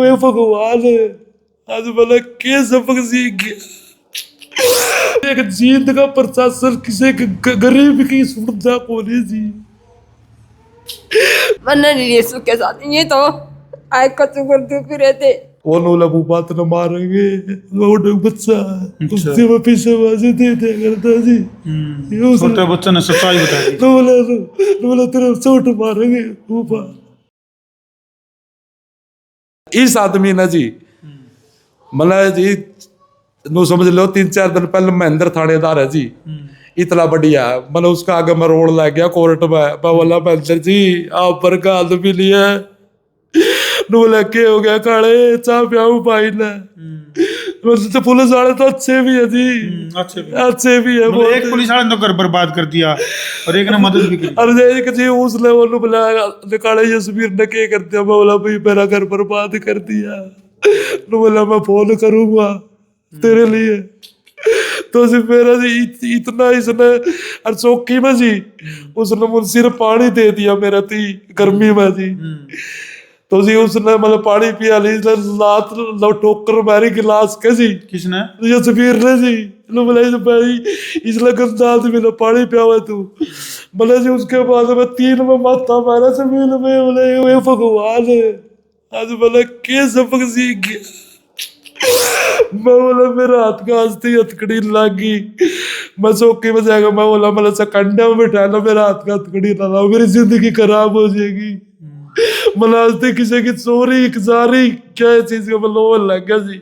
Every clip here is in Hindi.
वे भगवान आज भला के सबक सीख गया। एक जीत का प्रशासन किसी गरीब की सुविधा को नहीं जी बनने लिए सुख के साथ ये तो आए कचू करते फिर थे वो नोला बात न मारेंगे वो बच्चा उससे वो पीछे बाजी दे दे करता जी छोटे बच्चे ने सच्चाई बता दी। नोला तेरा चोट मारेंगे ऊपर। इस आदमी ने जी मतलब जी नो समझ लो 3-4 दिन पहले महेंद्र थानेदार है जी इतना बढ़िया मतलब उसका आगे मैं रोड लग गया कोर्ट में मैं बोला महेंद्र जी आप पर का आदमी लिया नो लगे हो गया काले चाह पियाऊ भाई ने तो पुलिस वाले तो अच्छे भी है जी अच्छे भी है मतलब एक पुलिस वाले ने तो घर बर्बाद कर दिया और एक ने मदद भी की। अरे एक जी उस लेवल बोला निकाले जसवीर ने क्या कर दिया मैं बोला भाई मेरा घर बर्बाद कर दिया नो बोला मैं फोन करूंगा तेरे लिए तो सिर्फ मेरा जी इतना इसने और चौकी में जी उसने मुझे सिर्फ पानी दे दिया मेरा थी गर्मी में जी तो जी उसने मतलब पानी पिया ली लात ठोकर मारी गिलास के जी किसने जसवीर ने जी बोला भाई इसलिए गंदा आदमी ने पानी पिया हुआ तू मतलब जी उसके बाद में 3 में माथा मारा जमीन में बोले वे भगवान आज बोला के सबक सीख गया। मैं बोला मेरा हाथ का हंसती हथकड़ी लग गई मैं चौकी में जाएगा मैं बोला मतलब सकंडा में बैठा लो मेरा हाथ का हथकड़ी ना लाओ मेरी जिंदगी खराब हो जाएगी मतलब हंसते किसी की चोरी जारी क्या चीज का मतलब लग गया जी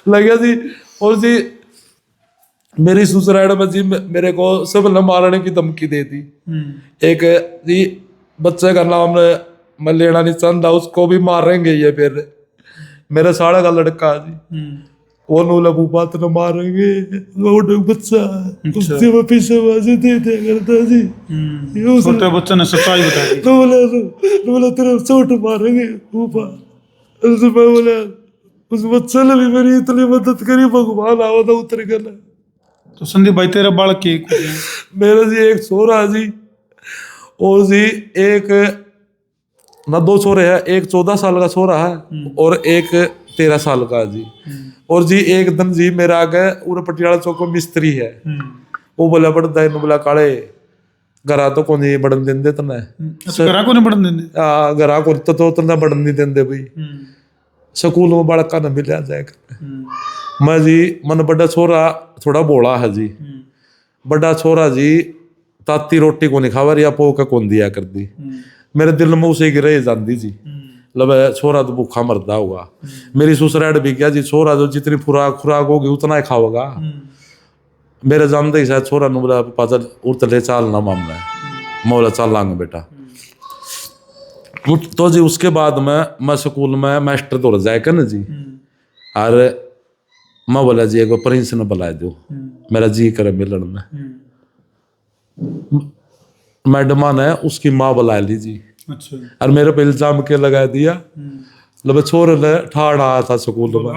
लग गया जी। और जी मेरी सुसराइड में जी मेरे को सब ने मारने की धमकी दे दी। एक जी बच्चे का नाम मैं लेना नहीं चाहता उसको भी मारेंगे ये फिर मेरे साड़ा का लड़का जी वो नोला बात न मारेंगे वो बच्चा उससे वो पीछे बाजी दे दे करता जी छोटे बच्चे ने सच्चाई बता दी। तो बोला तेरा चोट मारेंगे ऊपर मैं बोला उस बच्चे ने भी मेरी इतनी मदद करी भगवान आवा था उतर गया। तो संदीप भाई तेरा बालक के मेरा जी एक छोरा जी और जी एक ना 2 छोरे हैं एक 14 साल का छोरा है और एक 13 साल का जी। और जी एक दिन जी मेरा आगे उरे पटियाला चौक में मिस्त्री है वो बोला बड़ा बोला काले घरा तो कौन बढ़न देंदे तने घरा को नहीं बढ़न देंदे घरा को तो तने बढ़न नहीं देंदे भाई स्कूल में बड़ा का मिल जाएगा। मैं जी मन बड़ा छोरा थोड़ा बोला है जी बड़ा छोरा जी ताती रोटी को नहीं खावा या पो का कौन दिया कर दी मेरे दिल में उसे गिरे जाती जी लब छोरा तो भूखा मरदा होगा। मेरी सुसराइड भी क्या जी छोरा जो जितनी खुराक होगी उतना ही खाओगा मेरे जानते ही शायद छोरा ने बोला पाचल उठ ले चाल ना मामला है मैं बोला चाल लांग बेटा। तो जी उसके बाद में मैं स्कूल में मास्टर तो जाएगा ना जी और मैं बोला जी एक प्रिंस ने बुला दो मेरा जी करे मिलन में मैडम ने उसकी माँ बुला ली जी और मेरे पे इल्जाम के लगा दिया लब छोरे ने ठाड़ आया था स्कूल में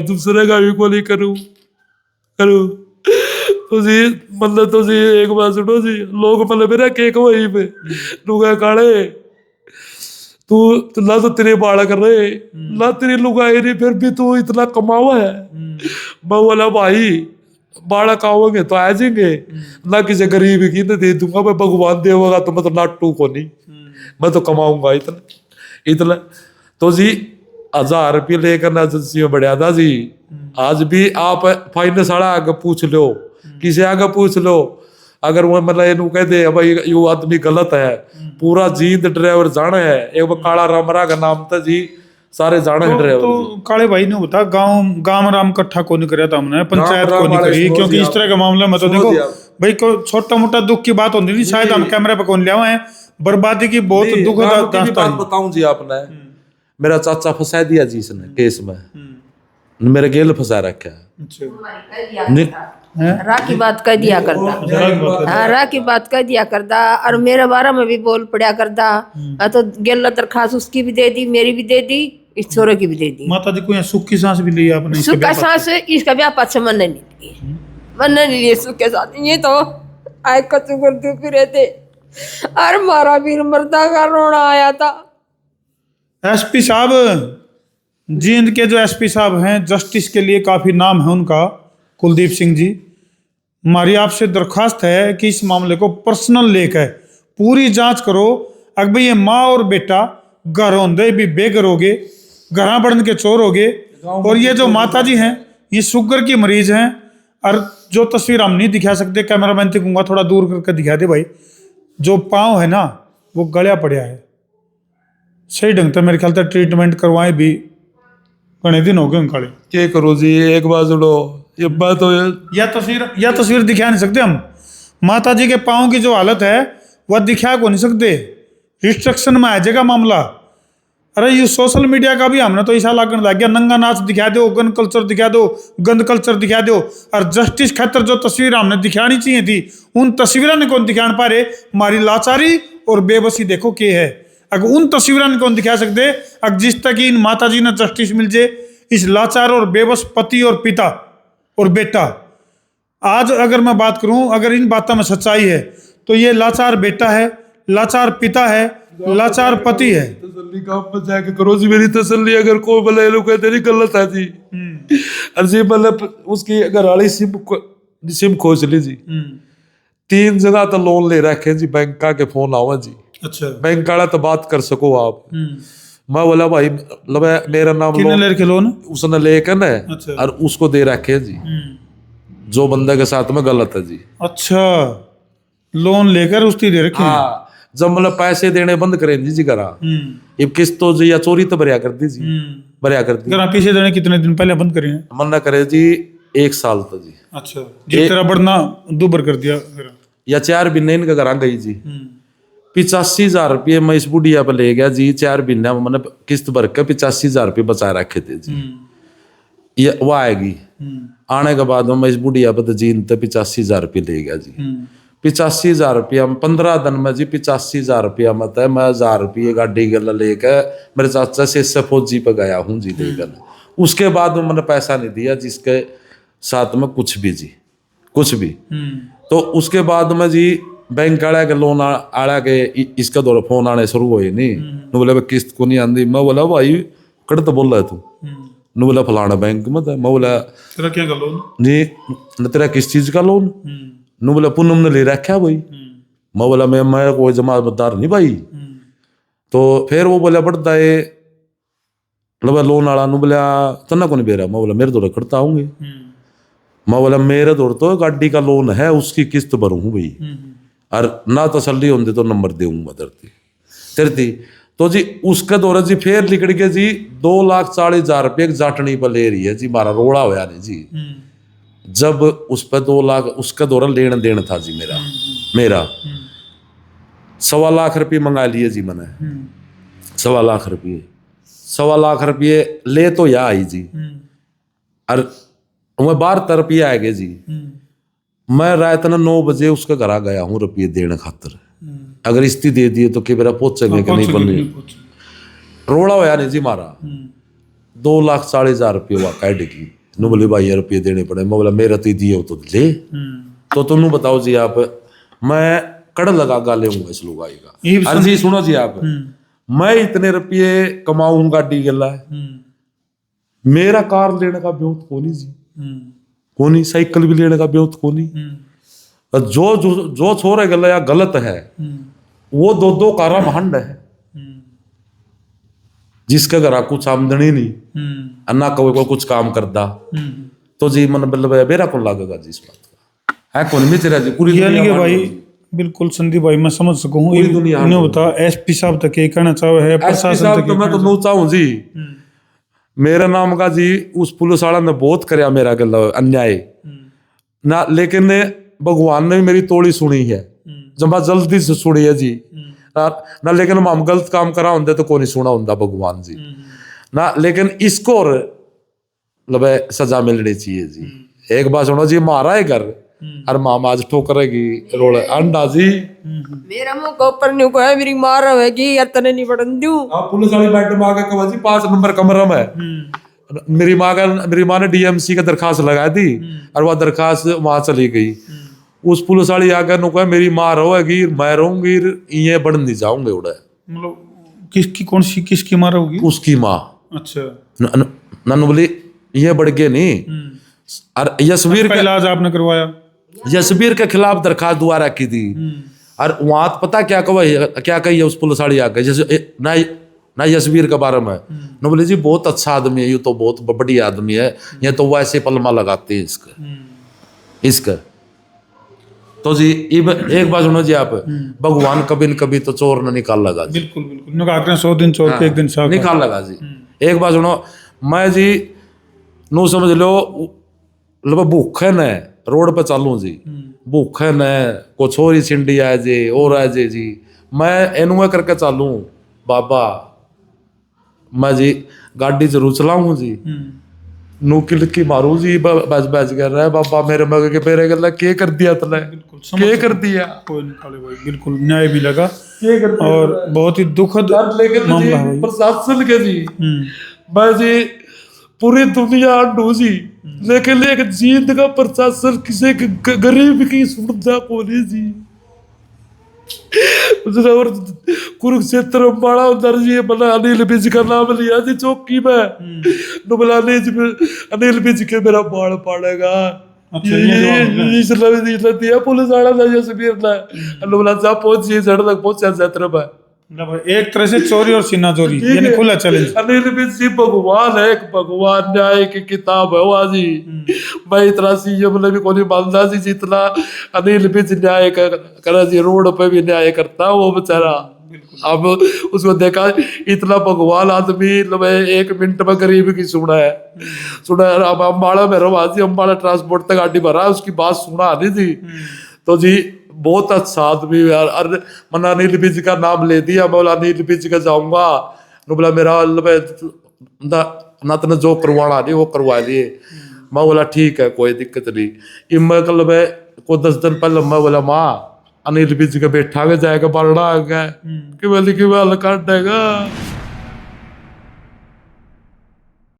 दूसरे का भी कोली करूँ तो जी मतलब तो जी एक बात सुनो जी लोग मतलब मेरा केक वहीं पे लुगा काड़े तू ना तो तेरे बाड़ा कर रहे ना तेरी लुगाई रही फिर भी तू इतना कमावा है। मैं बोला भाई बाड़ा खाओगे तो आ जाएंगे ना किसी गरीब की ना दे दूंगा मैं भगवान देगा तो मैं तो नाटू को नहीं मैं तो कमाऊंगा इतना तो जी 1000 रुपये लेकर ना एजेंसी में बढ़िया था जी। आज भी आप फाइनेंस वाला आगे पूछ लो किसी आगे पूछ लो अगर वो मतलब इनू कह दे भाई ये आदमी गलत है पूरा जींद ड्राइवर जाने है एक काला रामरा का नाम था जी सारे जाने हैं ड्राइवर। तो काले भाई ने होता गांव राम इकट्ठा को नहीं कराया था हमने पंचायत को नहीं करी क्योंकि इस तरह के मामले में तो देखो भाई को छोटा मोटा दुख की बात होती थी शायद हम कैमरे पे कौन ले आए बर्बादी की बहुत दुखद दास्तान बताऊं जी आपने मेरा चाचा फंसा दिया जी इसने केस में मेरे गेल फंसा रखा राखी बात कह दिया करता हाँ राखी बात कह दिया करता और मेरे बारे में भी बोल पड़ा करता तो गेल दरखास्त उसकी भी दे दी मेरी भी दे दी इस छोरे की भी दे दी। माता जी को सुख की सांस भी ली आपने सुख का सांस इसका ब्याह पाछे मन नहीं लिए मन नहीं लिए सुख के साथ ये तो आए कचू करते फिर थे और मारा वीर मर्दा का रोना आया था एसपी साहब, जींद के जो एसपी साहब हैं, जस्टिस के लिए काफ़ी नाम है उनका, कुलदीप सिंह जी, हमारी आपसे दरख्वास्त है कि इस मामले को पर्सनल लेकर पूरी जांच करो। अगर भाई ये माँ और बेटा घर होंदे भी बेघर हो गए, घरा बढ़न के चोर हो गए, और ये जो माता जी हैं ये शुगर की मरीज हैं, और जो तस्वीर हम नहीं दिखा सकते, कैमरामैन से कहूँगा थोड़ा दूर करके दिखा दे भाई, जो पाँव है ना वो गलिया पड़ा है, सही ढंग से मेरे ख्याल से ट्रीटमेंट करवाए भी घने दिन हो गए उनका। क्या करो जी, एक बात सुनो, ये बात तो यह तस्वीर दिखा नहीं सकते हम। माता जी के पाँव की जो हालत है वह दिखा को नहीं सकते, रिस्ट्रिक्शन में आ जाएगा मामला। अरे ये सोशल मीडिया का भी हमने तो ऐसा लगने लग गया, नंगा नाच दिखा दो, गन कल्चर दिखा दो, गंद कल्चर दिखा दो, और जस्टिस खातर जो तस्वीर हमने दिखानी चाहिए थी उन तस्वीरों ने कौन दिखा पा रहे। हमारी लाचारी और बेबसी देखो क्या है। अगर उन तस्वीरों ने कौन दिखा सकते, अगर जिस तक इन माता जी ने जस्टिस मिल जाए इस लाचार और बेबस पति और पिता और बेटा। आज अगर मैं बात करूं, अगर इन बातों में सच्चाई है तो ये लाचार बेटा है, लाचार पिता है, लाचार पति है। तसल्ली काम पर जाके करो जी, मेरी तसल्ली। अगर कोई भले लोग कहते नहीं गलत है जी, और जी मतलब उसकी घर वाली सिम खोज ली जी, 3 जगह तो लोन ले रखे जी, बैंक का के फोन आवा जी। अच्छा, बैंक वाला तो बात कर सको आप। मैं बोला भाई मेरा नाम कितने ले रखे लोन उसने लेकर ना, अच्छा। और उसको दे रखे जी, जो बंदा के साथ में गलत है जी। अच्छा, लोन लेकर उसकी दे रखी। हाँ, जब मतलब पैसे देने बंद करें जी करा, अब किस्त तो जी या चोरी तो भरिया कर दी जी, भरिया कर दी। अगर पैसे देने कितने दिन पहले बंद करे हैं? मना करे जी 1 साल तो जी। अच्छा, जिस तरह बढ़ना दुबर कर दिया या 4 महीने इनका घर गई जी। 85,000 रुपये मैं इस बुढ़िया पे ले गया जी, 4 महीने में मैंने किस्त भर के 85,000 रुपये बचा रखे थे जी। ये वो आएगी, आने के बाद मैं इस बुढ़िया पे तो जीन तो 85,000 रुपये ले गया जी। 85,000 रुपया 15 दिन में जी, 85,000 रुपया मत है। मैं 1,000 रुपये गाड़ी गला लेकर मेरे चाचा से फौजी पे गया हूँ जी लेकर। उसके बाद मैंने पैसा नहीं दिया जिसके साथ में कुछ भी जी, कुछ भी। तो उसके बाद में जी बैंक आड़े के लोन आड़ा के इसका दौरा फोन आने शुरू हुए नहीं। नु बोला किस्त को नहीं आंदी। मैं बोला भाई कड़ तो बोल रहा है तू। नु बोला फलाना बैंक में था। मैं बोला तेरा क्या का लोन जी, तेरा किस चीज का लोन? नु बोला पूनम ने ले रखा भाई। मैं बोला मैं कोई जमानतदार नहीं भाई। तो फिर वो बोला बढ़ता है लोन आला। नु बोला तना को नहीं बेरा। मैं बोला मेरे दौरा करता आऊंगे। मैं बोला मेरे दौर तो गाड़ी का लोन है, उसकी किस्त भरू हूँ भाई, और ना तसल्ली होंगे तो नंबर दूंगा तेरती। तो जी उसका दौरा जी फिर लिखड़ के जी 2,40,000 रुपये जाटनी पर ले रही है जी। मारा रोड़ा होया नहीं जी। जब उस पर 2 लाख उसका दौरा लेन देन था जी मेरा 1.25 लाख रुपये मंगा लिए जी मैंने। 1.25 लाख रुपये 1.25 लाख रुपये ले तो या आई जी, और मैं 12 रुपये आ गए जी। मैं रात ना 9 बजे उसका घर आ गया हूँ रुपये देने खातर। अगर इस्ती दे दिए तो कि मेरा पहुंचेंगे कि नहीं बनने। रोड़ा होया नहीं जी मारा। 2,40,000 रुपये हुआ काट की। नु बोले भाई रुपये देने पड़े। मैं बोला मेरा तो दिए हो तो ले। तो तुम बताओ जी आप, मैं कड़ लगा गा लेऊंगा इस लुगाई का। अरे जी सुनो जी आप, मैं इतने रुपये कमाऊं गाड़ी गला, मेरा कार लेने का ब्योत कोनी जी, कोनी। साइकिल भी लेने का ब्योत कोनी। जो छोरे गला या गलत है वो 2 कारा महंड है, जिसका घर कुछ आमदनी नहीं, ना कोई कुछ काम करता। तो जी मन मतलब मेरा कौन लागेगा जी इस बात का है? कौन मित्र जी पूरी दुनिया भाई। बिल्कुल संदीप भाई मैं समझ सकूं। पूरी दुनिया इन्हें बता एसपी साहब तक ये कहना चाहो है, प्रशासन तक मैं तो नू चाहूं जी। मेरा नाम का जी उस पुलिस वाला ने बहुत करया मेरा गल अन्याय ना, लेकिन भगवान ने भी मेरी तोड़ी सुनी है। जब मैं जल्दी से सुनी है जी ना, लेकिन हम गलत काम करा होंगे तो कोई नहीं सुना होंगे भगवान जी ना। लेकिन इसको मतलब सजा मिलनी चाहिए जी। एक बात सुनो जी, मारा है घर और मामा आज ठोकरेगी रोड अंडा जी। मेरा मुंह को ऊपर नहीं को है, मेरी मार रहेगी या तने नहीं बढ़न दूं। आप पुलिस वाली मैडम आके कहा जी 5 नंबर कमरा में। मेरी माँ ने डीएमसी का दरखास्त लगा दी और वह दरखास्त वहां चली गई। उस पुलिस वाली आकर नु कहा मेरी माँ रहोगी, मैं रहूंगी, ये बढ़ नहीं जाऊंगे उड़े। मतलब किसकी कौन सी किसकी मारा होगी? उसकी माँ अच्छा। नन्नू बोली ये बढ़ गए नहीं। और यशवीर का इलाज आपने करवाया? यशवीर के खिलाफ दरखास्त दोबारा की थी। और वहां पता क्या कही है उस पुलिस वाली आके, जैसे ना यशवीर के बारे में न बोले जी बहुत अच्छा आदमी है, ये तो बहुत बढ़िया आदमी है, ये तो वैसे पलमा लगाते हैं इसका। तो जी एक बात सुनो जी, आप भगवान कभी न कभी तो चोर न निकाल लगा जी। बिल्कुल बिल्कुल 100 दिन चोर के एक दिन साफ निकाल लगा जी। एक बात सुनो, मैं जी नू समझ लो भूखे न रोड पे चालू जी, भूखे न को छोरी छिंडी आए जे और आए जे जी, मैं एनुआ करके चालू बाबा, मैं जी गाड़ी जरूर चलाऊं जी, नू की मारू जी, बज कर रहा है बाबा मेरे मगे के पेरे गला के कर दिया तने, के कर दिया कोई निकाले भाई, बिल्कुल न्याय मिलेगा। और बहुत ही दुखद मामला है प्रशासन के जी। मैं जी पूरी दुनिया ढू जी, लेकिन एक जीत का प्रशासन किसी गरीब की सुनता कोनी जी। और कुरुक्षेत्र अम्बाड़ा उधर जी मतलब अनिल विज का नाम लिया जी चौकी में, तो बोला अनिल विज के मेरा बाल पाड़ेगा। दिया पुलिस वाला था जसबीर ने, बोला जा पहुंच जी जड़ तक पहुंचा क्षेत्र में। एक तरह से चोरी और सीना चोरी यानी खुला चैलेंज। अनिल विज जी भगवान है, एक भगवान न्याय की किताब है वो जी। मैं इतना सीएम ने भी कोई मानता जी जितना अनिल विज न्याय कर जी, रोड पे भी न्याय करता वो बेचारा। अब उसको देखा इतना भगवान आदमी, एक मिनट में गरीब की सुना है। अब अम्बाड़ा में रहा जी, अम्बाड़ा ट्रांसपोर्ट तक गाड़ी भरा, उसकी बात सुना नहीं थी। तो जी बहुत अच्छा आदमी यार। अरे मैंने अनिल विज का नाम ले दिया, मैं बोला अनिल विज का जाऊंगा, बोला मेरा ना तने जो करवाना नहीं वो करवा लिए। मैं बोला ठीक है कोई दिक्कत नहीं। मैं कल मैं को 10 दिन पहले मैं बोला माँ अनिल विज का बैठा के जाएगा पढ़ना है कि हल काटेगा।